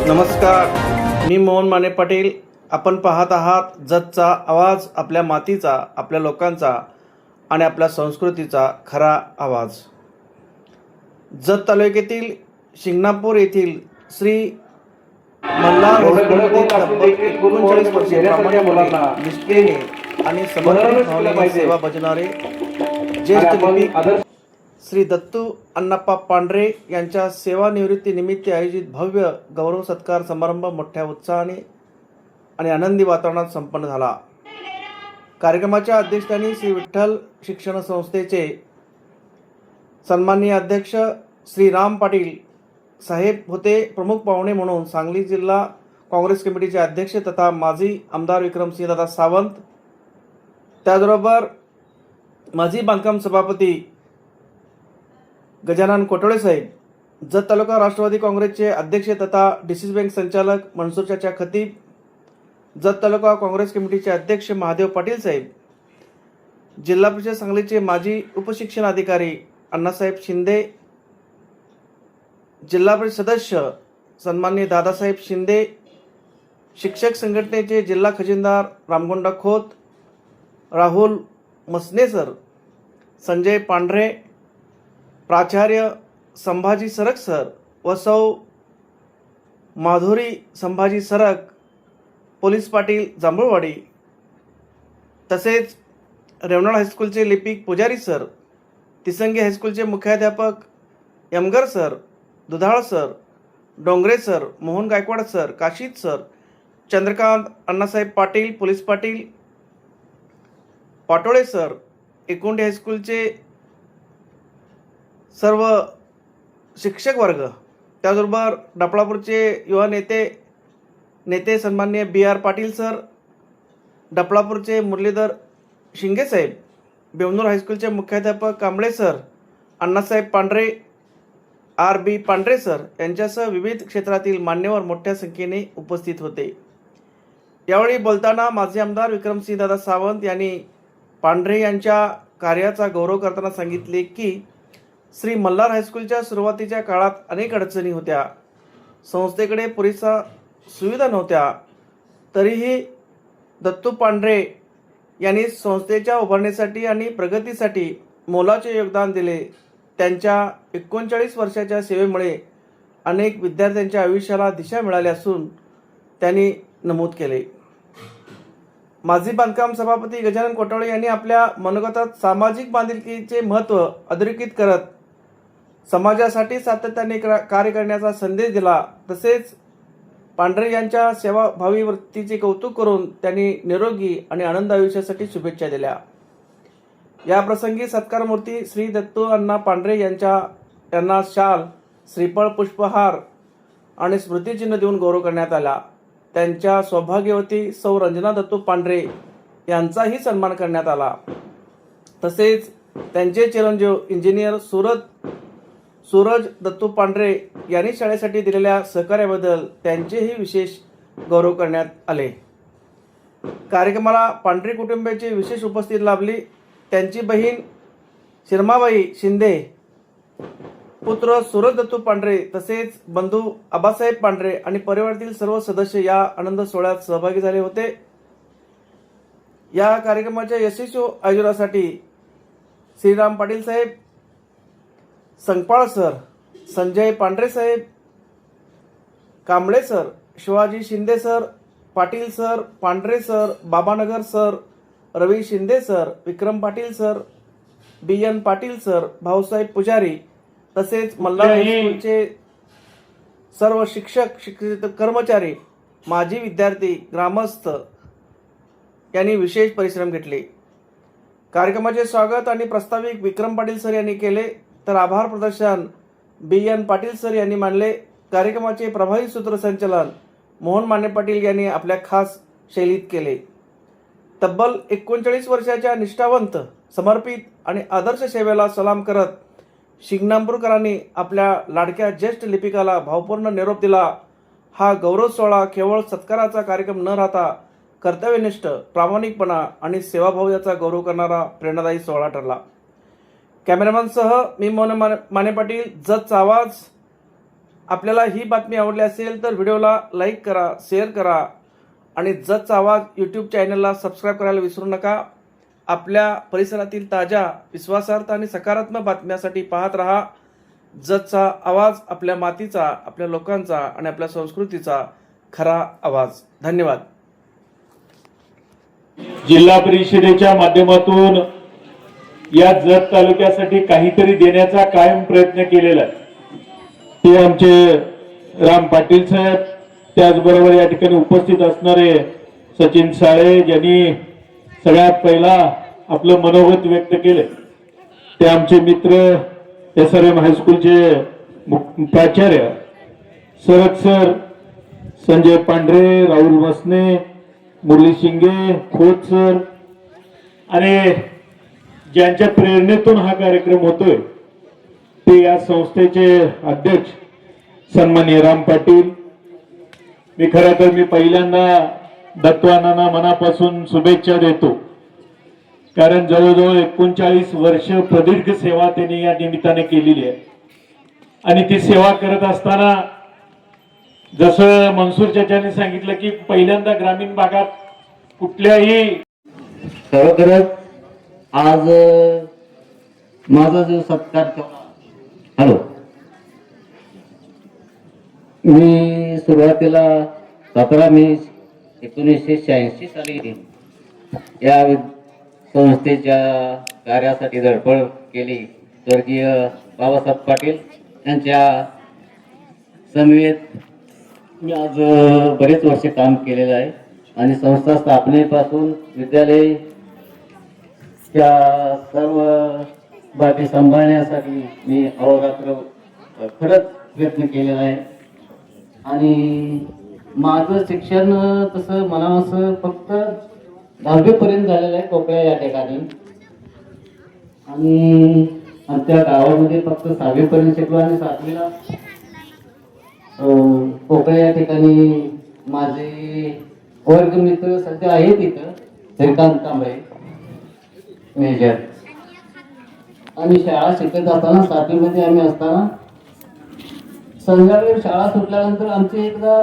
नमस्कार, मी मोहन माने पाटील. आपण पाहत आहात जतचा आवाज, आपल्या मातीचा, आपल्या लोकांचा आणि आपल्या संस्कृतीचा खरा आवाज. जत तालुक्यातील शिंगणापूर येथील श्री मल्हार हायस्कूलमध्ये तब्बल 39 वर्षे प्रामाणिकपणे, निष्ठेने आणि समर्पित भावनेने सेवा बजावणारे ज्येष्ठ लिपिक श्री दत्तू अण्णाप्पा पांढरे यांच्या सेवानिवृत्तीनिमित्त आयोजित भव्य गौरव सत्कार समारंभ मोठ्या उत्साहाने आणि आनंदी वातावरणात संपन्न झाला. कार्यक्रमाच्या अध्यक्षस्थानी श्री विठ्ठल शिक्षण संस्थेचे सन्माननीय अध्यक्ष श्री राम पाटील साहेब होते. प्रमुख पाहुणे म्हणून सांगली जिल्हा काँग्रेस कमिटीचे अध्यक्ष तथा माजी आमदार विक्रमसिंहदादा सावंत, त्याचबरोबर माजी बांधकाम सभापती गजानन कोटळे साहेब, जत तालुका राष्ट्रवादी काँग्रेसचे अध्यक्ष तथा डीसीसी बँक संचालक मनसूर चाचा खतीब, जत तालुका काँग्रेस कमिटीचे अध्यक्ष महादेव पाटील साहेब, जिल्हा परिषद सांगलीचे माजी उपशिक्षण अधिकारी अण्णासाहेब शिंदे, जिल्हा परिषद सदस्य सन्माननीय दादासाहेब शिंदे, शिक्षक संघटनेचे जिल्हा खजिनदार रामगोंडा खोत, राहुल मसने सर, संजय पांढरे, प्राचार्य संभाजी सरक सर व सौ माधुरी संभाजी सरक, पोलीस पाटील जांभूळवाडी, तसेच रेवनाड हायस्कूलचे लिपिक पुजारी सर, तिसंगी हायस्कूलचे मुख्याध्यापक Yamgar sir, Dudhal sir, Dongre sir, Mohan Gaikwad sir, Kashid sir, Chandrakant Annasaheb Patil, police Patil, Patole sir, Ekundi हायस्कूलचे सर्व शिक्षक वर्ग, त्याचबरोबर डफळापूरचे युवा नेते सन्माननीय BR पाटील सर, डफळापूरचे मुरलीधर शिंगे साहेब, बेवनूर हायस्कूलचे मुख्याध्यापक कांबळे सर, अण्णासाहेब पांढरे, RB पांढरे सर यांच्यासह विविध क्षेत्रातील मान्यवर मोठ्या संख्येने उपस्थित होते. यावेळी बोलताना माजी आमदार विक्रमसिंहदादा सावंत यांनी पांढरे यांच्या कार्याचा गौरव करताना सांगितले की श्री मल्हार हायस्कूलच्या सुरुवातीच्या काळात अनेक अडचणी होत्या, संस्थेकडे पुरेसा सुविधा नव्हत्या, तरीही दत्तू पांढरे यांनी संस्थेच्या उभारणीसाठी आणि प्रगतीसाठी मोलाचे योगदान दिले. त्यांच्या 39 वर्षाच्या सेवेमुळे अनेक विद्यार्थ्यांच्या आयुष्याला दिशा मिळाली असून त्यांनी नमूद केले. माजी बांधकाम सभापती गजानन कोटळे यांनी आपल्या मनोगतात सामाजिक बांधिलकीचे महत्त्व अधोरेखित करत समाजासाठी सातत्याने कार्य करण्याचा संदेश दिला. तसेच पांढरे यांच्या सेवाभावी वृत्तीचे कौतुक करून त्यांनी निरोगी आणि आनंद आयुष्यासाठी शुभेच्छा दिल्या. या प्रसंगी सत्कारमूर्ती श्री दत्तू अण्णा पांढरे यांना शाल, श्रीफळ, पुष्पहार आणि स्मृतिचिन्ह देऊन गौरव करण्यात आला. त्यांच्या सौभाग्यवती सौ रंजना दत्तू पांढरे यांचाही सन्मान करण्यात आला. तसेच त्यांचे चिरंजीव इंजिनियर सूरज दत्तू पांढरे यांनी शाळेसाठी दिलेल्या सहकार्याबद्दल त्यांचेही विशेष गौरव करण्यात आले. कार्यक्रमाला पांढरे कुटुंबियाची विशेष उपस्थिती लाभली. त्यांची बहीण शिरमाबाई शिंदे, पुत्र सूरज दत्तू पांढरे, तसेच बंधू आबासाहेब पांढरे आणि परिवारातील सर्व सदस्य या आनंद सोहळ्यात सहभागी झाले होते. या कार्यक्रमाच्या यशस्वी आयोजनासाठी श्रीराम पाटील साहेब, संगपाळ सर, संजय पांढरे साहेब, Kamble sir, Shivaji Shinde sir, Patil sir, Pandhare sir, Babanagar sir, Ravi Shinde sir, Vikram Patil sir, BN Patil sir, Bhausaheb Pujari, तसेच मल्हार हायस्कूलचे सर्व शिक्षक कर्मचारी, माजी विद्यार्थी, ग्रामस्थ यांनी विशेष परिश्रम घेतले. कार्यक्रमाचे स्वागत आणि प्रास्ताविक विक्रम पाटील सर यांनी केले, तर आभार प्रदर्शन BN पाटील सर यांनी मानले. कार्यक्रमाचे प्रभावी सूत्रसंचालन मोहन माने पाटील यांनी आपल्या खास शैलीत केले. तब्बल 39 वर्षाच्या निष्ठावंत, समर्पित आणि आदर्श सेवेला सलाम करत शिंगणापूरकरांनी आपल्या लाडक्या ज्येष्ठ लिपिकाला भावपूर्ण निरोप दिला. हा गौरव सोहळा केवळ सत्काराचा कार्यक्रम न राहता कर्तव्यनिष्ठ, प्रामाणिकपणा आणि सेवाभाव याचा गौरव करणारा प्रेरणादायी सोहळा ठरला. कॅमेरामॅनसह मी मोहन माने पाटील, जतचा आवाज. आपल्याला ही बातमी आवडली असेल तर व्हिडिओला लाईक करा, शेअर करा आणि जतचा आवाज यूट्यूब चॅनलला सबस्क्राईब करायला विसरू नका. आपल्या परिसरातील ताज्या, विश्वासार्ह आणि सकारात्मक बातम्यांसाठी पाहत रहा जतचा आवाज, आपल्या मातीचा, आपल्या लोकांचा आणि आपल्या संस्कृतीचा खरा आवाज. धन्यवाद. जिल्हा परिषदेच्या माध्यमातून या जत तालुक्यासाठी काहीतरी देण्याचा कायम प्रयत्न केलेला आहे. ते आमचे राम पाटील साहेब, त्याचबरोबर या ठिकाणी उपस्थित असणारे सचिन साळे, ज्यांनी सगळ्यात पहिला आपलं मनोगत व्यक्त केले, ते आमचे मित्र SRM हायस्कूलचे प्राचार्य शरद सर, संजय पांढरे, राहुल मसने, मुरली शिंगे, खोत सर आणि ज्यांच्या प्रेरणेतून हा कार्यक्रम होतोय ते या संस्थेचे अध्यक्ष सन्माननीय राम पाटील. मी खरं तर पहिल्यांदा दत्तवानांना मनापासून शुभेच्छा देतो, कारण जवळजवळ 39 वर्ष प्रदीर्घ सेवा त्यांनी या निमित्ताने केलेली आहे. आणि ती सेवा करत असताना जसं मनसूर चाचांनी सांगितलं की पहिल्यांदा ग्रामीण भागात कुठल्याही खरोखरच आज माझा जो सत्कार केला. हॅलो, मी सुरुवातीला 17 मे 1986 साली या संस्थेच्या कार्यासाठी धडपड केली. स्वर्गीय बाबासाहेब पाटील यांच्या समवेत मी आज बरेच वर्ष काम केलेलं आहे आणि संस्था स्थापनेपासून विद्यालय त्या सर्व बाबी सांभाळण्यासाठी मी अहोरात्र खरंच प्रयत्न केलेला आहे. आणि माझं शिक्षण तसं म्हणावं फक्त 10वी पर्यंत झालेलं आहे कोकळ्या या ठिकाणी. आणि आमच्या गावामध्ये फक्त 6वी पर्यंत शिकलो आणि 7वीला कोकळ्या या ठिकाणी माझे वर्गमित्र सध्या आहेत तिथं, श्रीकांत कांबळे मेजर. आणि शाळा शिकत असताना 7वी मध्ये आम्ही असताना संध्याकाळी शाळा सुटल्यानंतर आमची एकदा